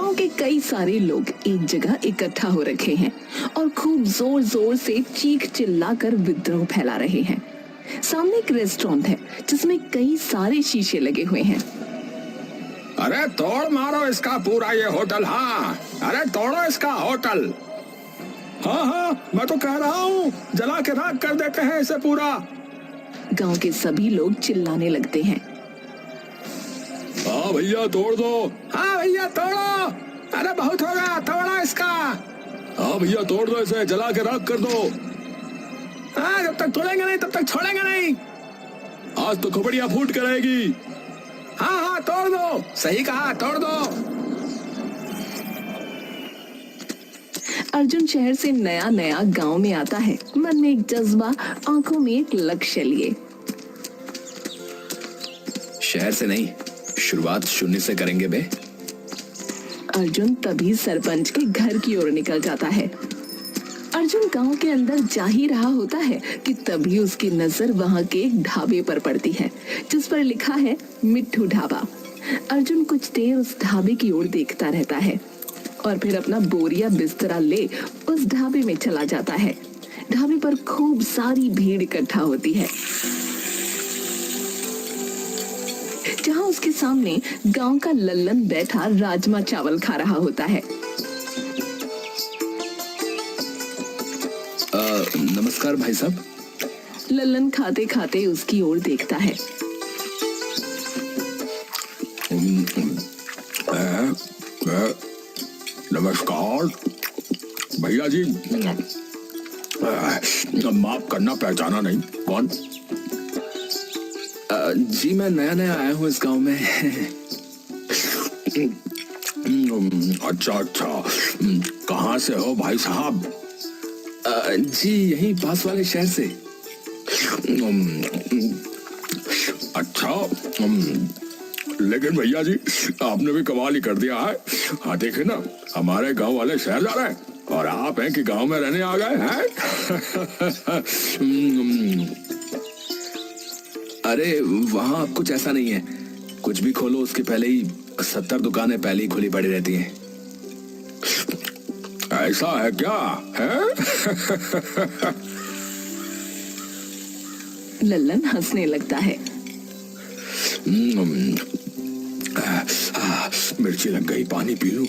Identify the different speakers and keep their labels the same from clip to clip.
Speaker 1: गांव के कई सारे लोग एक जगह इकट्ठा हो रखे हैं और खूब जोर जोर से चीख चिल्लाकर विद्रोह फैला रहे हैं। सामने एक रेस्टोरेंट है जिसमें कई सारे शीशे लगे हुए हैं।
Speaker 2: अरे तोड़ मारो इसका पूरा ये होटल। हाँ, अरे तोड़ो इसका होटल। हाँ हाँ, मैं तो कह रहा हूँ जला के राख कर देते हैं इसे पूरा।
Speaker 1: गांव के सभी लोग चिल्लाने लगते हैं।
Speaker 2: हाँ भैया तोड़ दो। हाँ भैया तोड़ो। अरे बहुत होगा, तोड़ो इसका। हाँ भैया तोड़ दो इसे, जला के राख कर दो। हाँ, जब तक तोड़ेंगे नहीं तब तक छोड़ेंगे नहीं। आज तो खोपड़ियाँ फूट कर रहेगी। हाँ हाँ तोड़ दो, सही कहा, तोड़ दो।
Speaker 1: अर्जुन शहर से नया नया गांव में आता है, मन में एक जज्बा, आंखों में एक लक्ष्य लिए।
Speaker 2: शहर से नहीं, शुरुआत शून्य से करेंगे बे।
Speaker 1: अर्जुन तभी सरपंच के घर की ओर निकल जाता है। अर्जुन गांव के अंदर जा ही रहा होता है कि तभी उसकी नजर वहां के एक ढाबे पर पड़ती है जिस पर लिखा है मिट्ठू ढाबा। अर्जुन कुछ देर उस ढाबे की ओर देखता रहता है और फिर अपना बोरिया बिस्तरा ले उस ढाबे में चला जाता है। ढाबे पर खूब सारी भीड़ इकट्ठा होती है जहां उसके सामने गांव का लल्लन बैठा राजमा चावल खा रहा होता है।
Speaker 2: नमस्कार भाई साहब।
Speaker 1: लल्लन खाते खाते उसकी ओर देखता है।
Speaker 2: नमस्कार भैया जी। माफ करना, पहचाना नहीं। कौन? जी मैं नया नया आया हूँ इस गांव में। अच्छा अच्छा, कहाँ से हो भाई साहब? जी यही पास वाले शहर से। अच्छा, लेकिन भैया जी आपने भी कमाल ही कर दिया है। हाँ देखे ना, हमारे गांव वाले शहर जा रहे हैं और आप हैं कि गांव में रहने आ गए हैं। अरे वहाँ अब कुछ ऐसा नहीं है, कुछ भी खोलो उसके पहले ही 70 दुकानें पहले ही खुली पड़ी रहती हैं। ऐसा है क्या है?
Speaker 1: लल्लन हंसने लगता है।
Speaker 2: मिर्ची लग गई, पानी पी लूं।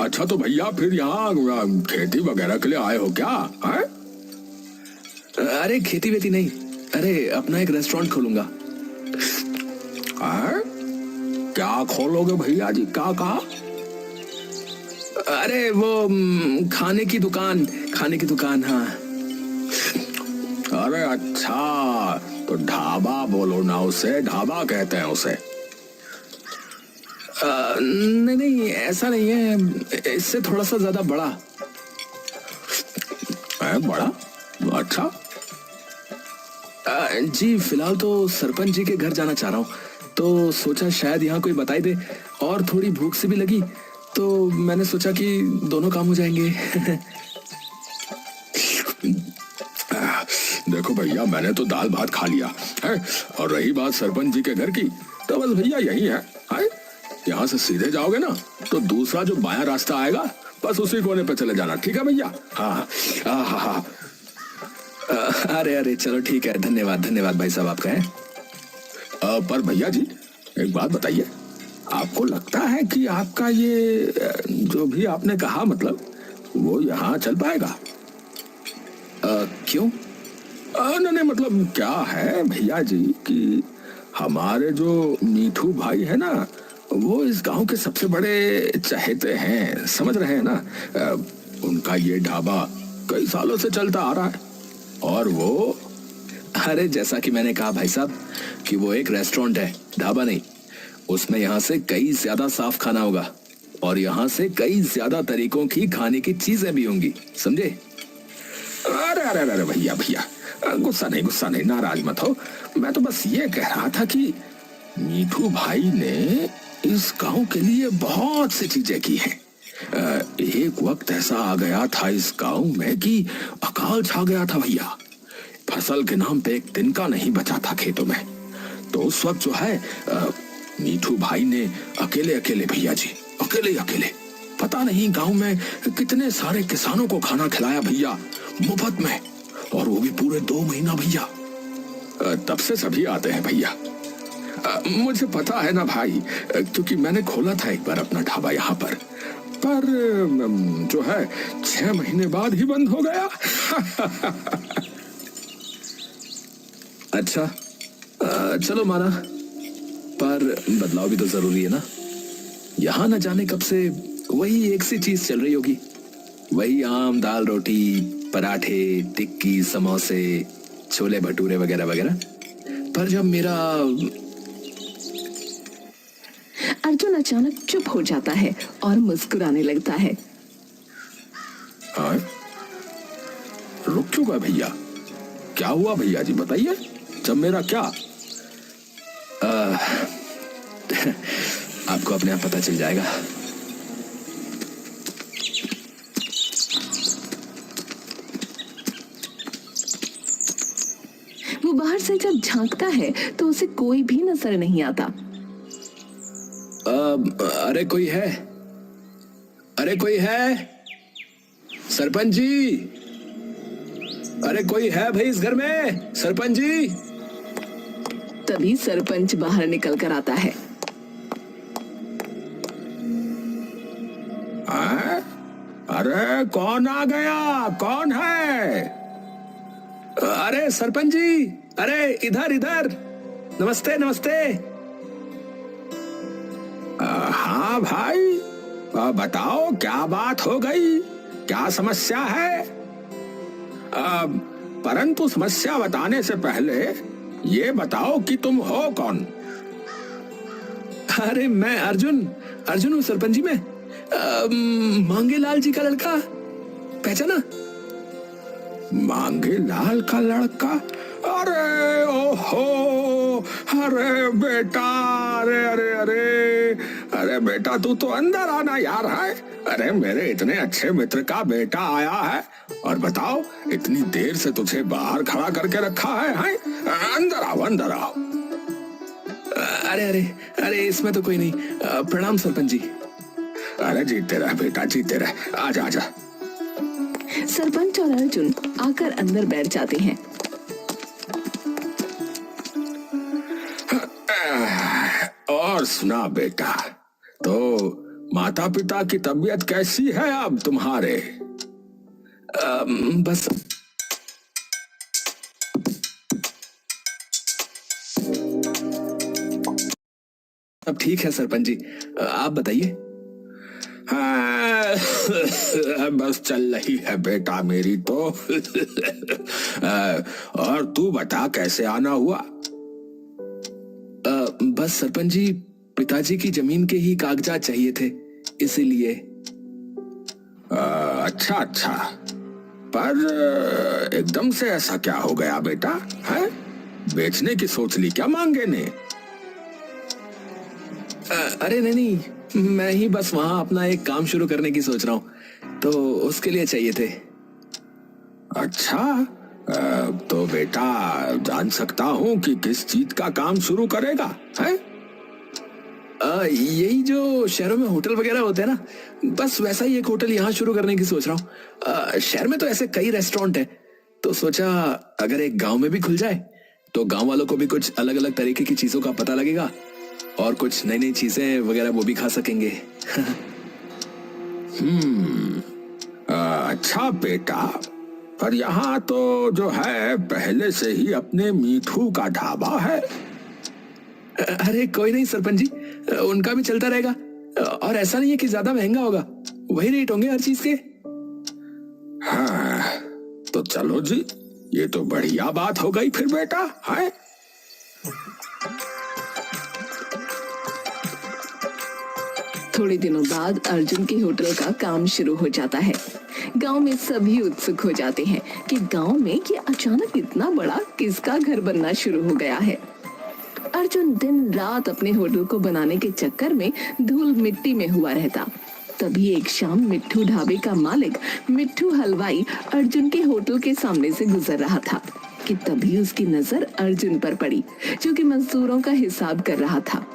Speaker 2: अच्छा तो भैया फिर यहाँ खेती वगैरह के लिए आए हो क्या? है? अरे खेती वेती नहीं, अरे अपना एक रेस्टोरेंट खोलूंगा। क्या खोलोगे भैया जी? क्या कहा? अरे वो खाने की दुकान, खाने की दुकान। हाँ। अरे अच्छा, तो ढाबा बोलो ना उसे, ढाबा कहते हैं उसे। नहीं नहीं ऐसा नहीं है, इससे थोड़ा सा ज्यादा बड़ा है। बड़ा? अच्छा। जी फिलहाल तो सरपंच जी के घर जाना चाह रहा हूँ, तो सोचा शायद यहाँ कोई बताई दे, और थोड़ी भूख से भी लगी तो मैंने सोचा कि दोनों काम हो जाएंगे। देखो भैया मैंने तो दाल भात खा लिया है, और रही बात सरपंच जी के घर की, तो बस भैया यही है। यहाँ से सीधे जाओगे ना तो दूसरा जो बायां रास्ता आएगा, बस उसी कोने पे चले जाना। ठीक है भैया? हाँ हाँ हाँ हाँ। अरे अरे चलो ठीक है, धन्यवाद धन्यवाद भाई साहब आपका है। पर भैया जी एक बात बताइए, आपको लगता है कि आपका ये जो भी आपने कहा मतलब वो यहाँ चल पाएगा? क्यों? नहीं मतलब क्या है भैया जी कि हमारे जो मीठू भाई है ना, वो इस गांव के सबसे बड़े चहेते हैं, समझ रहे हैं ना। उनका ये ढाबा कई सालों से चलता आ रहा है, और वो, अरे जैसा कि मैंने कहा भाई साहब कि वो एक रेस्टोरेंट है, ढाबा नहीं। उसमें यहाँ से कई ज्यादा साफ खाना होगा और यहाँ से कई ज्यादा तरीकों की खाने की चीजें भी होंगी, समझे? अरे अरे अरे भैया भैया गुस्सा नहीं, नाराज मत हो। मैं तो बस ये कह रहा था कि मीठू भाई ने इस गांव के लिए बहुत सी चीजें की हैं। एक वक्त ऐसा आ गया था इस गांव में कि अकाल छा गया था भैया। फसल के नाम पे एक दिन का नहीं बचा था खेतों में। तो उस वक्त जो है मीठू भाई ने अकेले अकेले भैया जी, अकेले अकेले पता नहीं गांव में कितने सारे किसानों को खाना खिलाया भैया, मुफ्त में, और वो भी पूरे 2 महीना भैया। तब से सभी आते हैं भैया। मुझे पता है ना भाई, क्योंकि मैंने खोला था एक बार अपना ढाबा यहाँ पर जो है 6 महीने बाद ही बंद हो गया।
Speaker 3: अच्छा, चलो माना, पर बदलाव भी तो जरूरी है ना। यहाँ न जाने कब से वही एक सी चीज चल रही होगी, वही आम दाल रोटी पराठे टिक्की समोसे छोले भटूरे वगैरह वगैरह। पर जब मेरा
Speaker 1: अर्जुन अचानक चुप हो जाता है और मुस्कुराने लगता है।
Speaker 2: हाँ? रुक चुका भैया, क्या हुआ भैया जी बताइए, जब मेरा क्या?
Speaker 3: आपको अपने आप पता चल जाएगा।
Speaker 1: वो बाहर से जब झांकता है तो उसे कोई भी नजर नहीं आता।
Speaker 3: अरे कोई है, अरे कोई है, सरपंच जी, अरे कोई है भाई इस घर में, सरपंच जी।
Speaker 1: तभी सरपंच बाहर निकल कर आता है।
Speaker 2: अरे कौन आ गया, कौन है?
Speaker 3: अरे सरपंच जी, अरे इधर इधर, नमस्ते नमस्ते।
Speaker 2: हाँ भाई, बताओ क्या बात हो गई, क्या समस्या है? परंतु समस्या बताने से पहले ये बताओ कि तुम हो कौन?
Speaker 3: अरे मैं अर्जुन, अर्जुन हूँ सरपंच जी। मैं मांगेलाल जी का लड़का, पहचाना?
Speaker 2: मांगेलाल का लड़का? अरे ओहो, अरे बेटा, अरे अरे अरे अरे बेटा तू तो अंदर आना यार है। अरे मेरे इतने अच्छे मित्र का बेटा आया है, और बताओ इतनी देर से तुझे बाहर खड़ा करके रखा है? अंदर आओ, अंदर आओ।
Speaker 3: अरे अरे अरे इसमें तो कोई नहीं। प्रणाम सरपंच जी।
Speaker 2: अरे जीते रह बेटा, जीते रह, आजा आजा।
Speaker 1: सरपंच और अर्जुन आकर अंदर बैठ जाते हैं।
Speaker 2: और सुना बेटा, तो माता पिता की तबीयत कैसी है अब तुम्हारे?
Speaker 3: बस अब ठीक है सरपंच जी, आप बताइए।
Speaker 2: हाँ, बस चल रही है बेटा मेरी तो। और तू बता कैसे आना हुआ?
Speaker 3: बस सरपंच जी, पिताजी की जमीन के ही कागजात चाहिए थे, इसीलिए।
Speaker 2: अच्छा अच्छा, पर एकदम से ऐसा क्या हो गया बेटा? है बेचने की सोच ली क्या मांगे ने?
Speaker 3: अरे नहीं, मैं ही बस वहां अपना एक काम शुरू करने की सोच रहा हूँ, तो उसके लिए चाहिए थे।
Speaker 2: अच्छा, तो बेटा जान सकता हूँ कि किस चीज का काम शुरू करेगा? है
Speaker 3: यही जो शहरों में होटल वगैरह होते हैं ना, बस वैसा ही एक होटल यहाँ शुरू करने की सोच रहा हूँ। शहर में तो ऐसे कई रेस्टोरेंट है, तो सोचा अगर एक गांव में भी खुल जाए तो गांव वालों को भी कुछ अलग अलग तरीके की चीजों का पता लगेगा, और कुछ नई नई चीजें वगैरह वो भी खा सकेंगे।
Speaker 2: अच्छा बेटा, पर यहाँ तो जो है पहले से ही अपने मीठू का ढाबा है।
Speaker 3: अरे कोई नहीं सरपंच जी, उनका भी चलता रहेगा, और ऐसा नहीं है कि ज्यादा महंगा होगा, वही रेट होंगे हर चीज के।
Speaker 2: हाँ, तो चलो जी, ये तो बढ़िया बात हो गई फिर बेटा। है
Speaker 1: थोड़े दिनों बाद अर्जुन के होटल का काम शुरू हो जाता है। गांव में सभी उत्सुक हो जाते हैं कि गांव में ये अचानक इतना बड़ा किसका घर बनना शुरू हो गया है। अर्जुन दिन रात अपने होटल को बनाने के चक्कर में धूल मिट्टी में हुआ रहता। तभी एक शाम मिट्ठू ढाबे का मालिक मिट्ठू हलवाई अर्जुन के होटल के सामने से गुजर रहा था कि तभी उसकी नजर अर्जुन पर पड़ी, जो कि मजदूरों का हिसाब कर रहा था।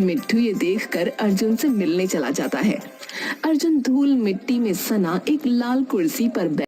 Speaker 1: मिट्टू ये देखकर अर्जुन से मिलने चला जाता है। अर्जुन धूल मिट्टी में सना एक लाल कुर्सी पर